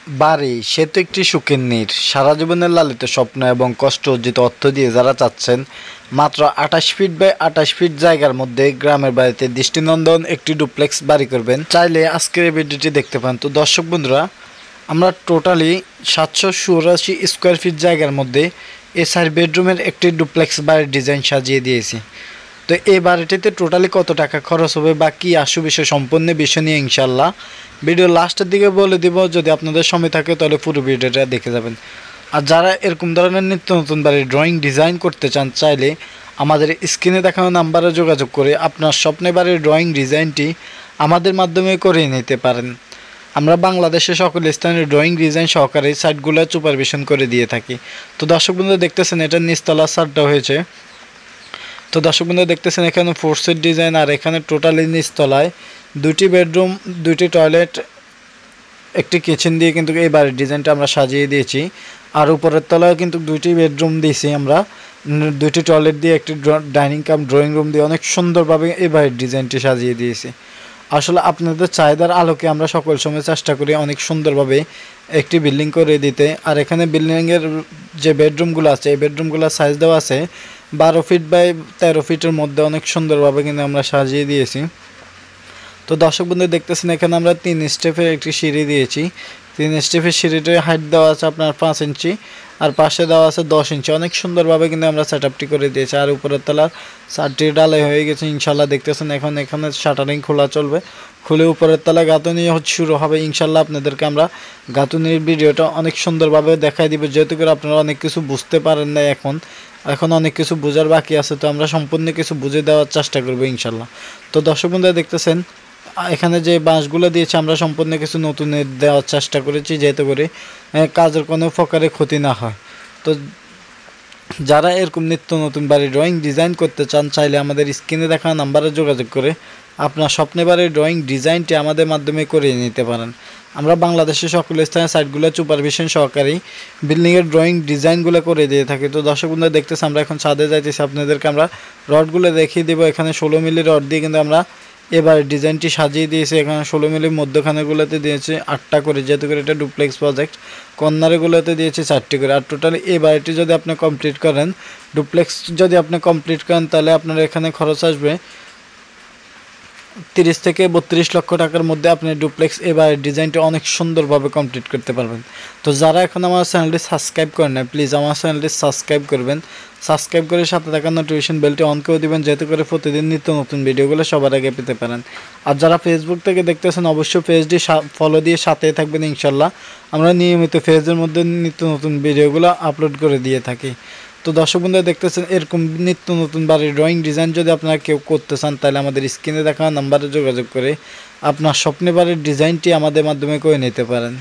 বাড়ি সে তো একটি সুখের নীড়। সারা জীবনের লালিত স্বপ্ন এবং কষ্ট অর্জিত অর্থ দিয়ে যারা চাচ্ছেন মাত্র 28 ফিট বাই 28 ফিট জায়গার মধ্যে গ্রামের বাড়িতে দৃষ্টিনন্দন একটি ডুপ্লেক্স বাড়ি করবেন, চাইলে আজকের এই ভিডিওটি দেখতে পান। তো দর্শক বন্ধুরা, আমরা টোটালি 784 স্কোয়ার ফিট জায়গার মধ্যে এই 4 বেডরুমের একটি ডুপ্লেক্স বাড়ির ডিজাইন সাজিয়ে দিয়েছি। তো এই বাড়িটিতে টোটালি কত টাকা খরচ হবে বা কী আসু বিষয় সম্পূর্ণ বিষয় নিয়ে ইনশাল্লাহ ভিডিও লাস্টের দিকে বলে দিব। যদি আপনাদের সময় থাকে তাহলে পুরো ভিডিওটা দেখে যাবেন। আর যারা এরকম ধরনের নিত্য নতুন বাড়ির ড্রয়িং ডিজাইন করতে চান, চাইলে আমাদের স্ক্রিনে দেখানো নাম্বারে যোগাযোগ করে আপনার স্বপ্নের বাড়ির ড্রয়িং ডিজাইনটি আমাদের মাধ্যমে করে নিতে পারেন। আমরা বাংলাদেশের সকল স্থানের ড্রয়িং ডিজাইন সহকারে সাইটগুলো সুপারভিশন করে দিয়ে থাকি। তো দর্শক বন্ধুরা দেখতেছেন, এটার নিচতলা সারটা হয়েছে। তো দর্শক বন্ধুরা দেখতেছেন এখানে ফোর্সের ডিজাইন, আর এখানে টোটালি নিচতলায় 2টি বেডরুম, 2টি টয়লেট, একটি কিচেন দিয়ে কিন্তু এই বাড়ির ডিজাইনটা আমরা সাজিয়ে দিয়েছি। আর উপরের তলায় কিন্তু 2টি বেডরুম দিয়েছি আমরা, 2টি টয়লেট দিয়ে একটি ডাইনিং কাম ড্রয়িং রুম দিয়ে অনেক সুন্দরভাবে এই বাড়ির ডিজাইনটি সাজিয়ে দিয়েছি। আসলে আপনাদের চাহিদার আলোকে আমরা সকল সময় চেষ্টা করি অনেক সুন্দরভাবে একটি বিল্ডিং করে দিতে। আর এখানে বিল্ডিংয়ের যে বেডরুমগুলো আছে, এই বেডরুমগুলোর সাইজ দেওয়া আছে 12 ফিট বাই 13 ফিটের মধ্যে, অনেক সুন্দরভাবে কিন্তু আমরা সাজিয়ে দিয়েছি। তো দর্শক বন্ধু দেখতেছেন এখানে আমরা 3 স্টেপের একটি সিঁড়ি দিয়েছি। 3 স্টেপের সিঁড়িটির হাইট দেওয়া আছে আপনার 5 ইঞ্চি, আর পাশে দেওয়া আছে 10 ইঞ্চি। অনেক সুন্দরভাবে কিন্তু আমরা সেট আপটি করে দিয়েছি। আর উপরের তলার 4টি ডালাই হয়ে গেছে ইনশাল্লাহ। দেখতেছেন এখন এখানে শাটারিং খোলা চলবে, খুলে উপরের তলা গাঁথুনি শুরু হবে ইনশাল্লাহ। আপনাদেরকে আমরা গাঁথুনির ভিডিওটা অনেক সুন্দরভাবে দেখাই দিব, যেহেতু করে আপনারা অনেক কিছু বুঝতে পারেন না এখন অনেক কিছু বোঝার বাকি আছে। তো আমরা সম্পূর্ণ কিছু বুঝে দেওয়ার চেষ্টা করবো ইনশাল্লাহ। তো দর্শক বন্ধুরা দেখতেছেন এখানে যে বাঁশগুলো দিয়েছি আমরা সম্পূর্ণ কিছু নতুন দেওয়ার চেষ্টা করেছি, যেহেতু করে কাজের কোনো প্রকারে ক্ষতি না হয়। তো যারা এরকম নিত্য নতুন বাড়ির ড্রয়িং ডিজাইন করতে চান, চাইলে আমাদের স্ক্রিনে দেখা নাম্বারে যোগাযোগ করে আপনার স্বপ্নের বাড়ির ড্রয়িং ডিজাইনটি আমাদের মাধ্যমে করে নিতে পারেন। আমরা বাংলাদেশের সকল স্থানীয় সাইটগুলো সুপারভিশন সহকারী বিল্ডিংয়ের ড্রয়িং ডিজাইনগুলো করে দিয়ে থাকি। তো দর্শক বন্ধুরা দেখতেছি আমরা এখন ছাদে যাইতেছি, আপনাদেরকে আমরা রডগুলো দেখিয়ে দেবো। এখানে 16 মিলি রড দিয়ে কিন্তু আমরা এবার ডিজাইনটি সাজিয়ে দিয়েছি। এখানে 16 মিলি মধ্যখানেগুলোতে দিয়েছে 8টা করে, যেহেতু করে এটা ডুপ্লেক্স প্রজেক্ট। কর্নারগুলোতে দিয়েছে 4টি করে। আর টোটালি এই বাড়িটি যদি আপনি কমপ্লিট করেন, ডুপ্লেক্স যদি আপনি কমপ্লিট করেন, তাহলে আপনার এখানে খরচ আসবে 30 থেকে 32 লক্ষ টাকার মধ্যে আপনি ডুপ্লেক্স এবার ডিজাইনটি অনেক সুন্দরভাবে কমপ্লিট করতে পারবেন। তো যারা এখন আমার চ্যানেলটি সাবস্ক্রাইব করেন না, প্লিজ আমার চ্যানেলটি সাবস্ক্রাইব করবেন। সাবস্ক্রাইব করে সাথে থাকা নোটিফিকেশন বেলটি অন করে দিবেন, যাতে করে প্রতিদিন নিত্য নতুন ভিডিওগুলো সবার আগে পেতে পারেন। আর যারা ফেসবুক থেকে দেখতেছেন, অবশ্যই পেজটি ফলো দিয়ে সাথে থাকবেন ইনশাল্লাহ। আমরা নিয়মিত পেজের মধ্যে নিত্য নতুন ভিডিওগুলো আপলোড করে দিয়ে থাকি। তো দর্শক বন্ধুরা দেখতেছেন এরকম নিত্য নতুন বাড়ির ড্রয়িং ডিজাইন যদি আপনারা কেউ করতে চান, তাহলে আমাদের স্ক্রিনে দেখা নাম্বারে যোগাযোগ করে আপনার স্বপ্নের বাড়ির ডিজাইনটি আমাদের মাধ্যমে করে নিতে পারেন।